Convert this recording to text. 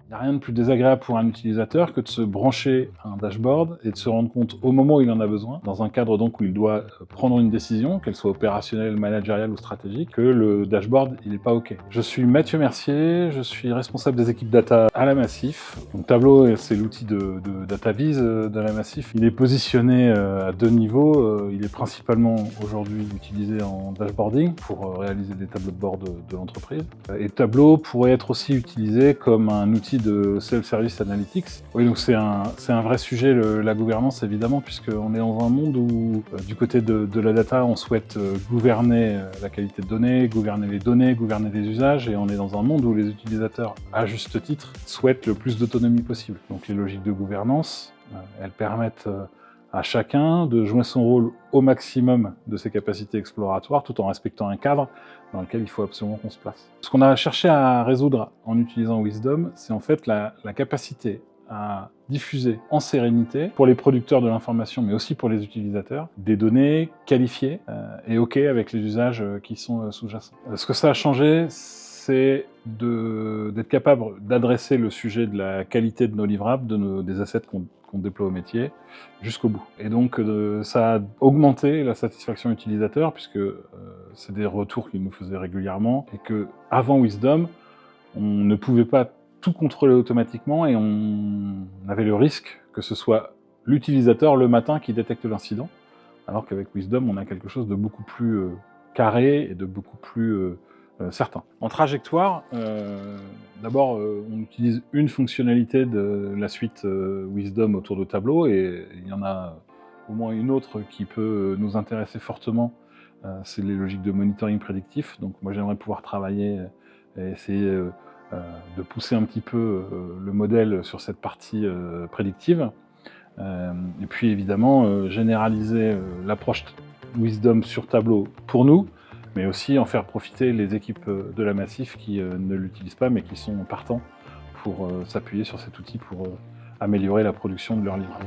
Il n'y a rien de plus désagréable pour un utilisateur que de se brancher à un dashboard et de se rendre compte au moment où il en a besoin, dans un cadre donc où il doit prendre une décision, qu'elle soit opérationnelle, managériale ou stratégique, que le dashboard il n'est pas OK. Je suis Mathieu Mercier, je suis responsable des équipes data à la Massif. Donc Tableau, c'est l'outil de DataVis de la Massif. Il est positionné à 2 niveaux. Il est principalement aujourd'hui utilisé en dashboarding pour réaliser des tableaux de bord de l'entreprise. Et Tableau pourrait être aussi utilisé comme un outil de self-service analytics. Oui, donc c'est un vrai sujet, la gouvernance, évidemment, puisqu'on est dans un monde où, du côté de la data, on souhaite gouverner la qualité de données, gouverner les usages, et on est dans un monde où les utilisateurs, à juste titre, souhaitent le plus d'autonomie possible. Donc les logiques de gouvernance, elles permettent à chacun de jouer son rôle au maximum de ses capacités exploratoires, tout en respectant un cadre dans lequel il faut absolument qu'on se place. Ce qu'on a cherché à résoudre en utilisant Wisdom, c'est en fait la capacité à diffuser en sérénité, pour les producteurs de l'information, mais aussi pour les utilisateurs, des données qualifiées et OK avec les usages qui sont sous-jacents. Ce que ça a changé, c'est d'être capable d'adresser le sujet de la qualité de nos livrables, des assets qu'on déploie au métier, jusqu'au bout. Et donc ça a augmenté la satisfaction utilisateur, puisque c'est des retours qu'ils nous faisaient régulièrement, et que avant Wisdom, on ne pouvait pas tout contrôler automatiquement, et on avait le risque que ce soit l'utilisateur le matin qui détecte l'incident, alors qu'avec Wisdom, on a quelque chose de beaucoup plus carré et de beaucoup plus certain. En trajectoire, d'abord, on utilise une fonctionnalité de la suite Wisdom autour de Tableau, et il y en a au moins une autre qui peut nous intéresser fortement, c'est les logiques de monitoring prédictif. Donc moi, j'aimerais pouvoir travailler et essayer de pousser un petit peu le modèle sur cette partie prédictive. Et puis évidemment, généraliser l'approche Wisdom sur Tableau pour nous, mais aussi en faire profiter les équipes de la Massif qui ne l'utilisent pas, mais qui sont partants pour s'appuyer sur cet outil pour améliorer la production de leurs livres.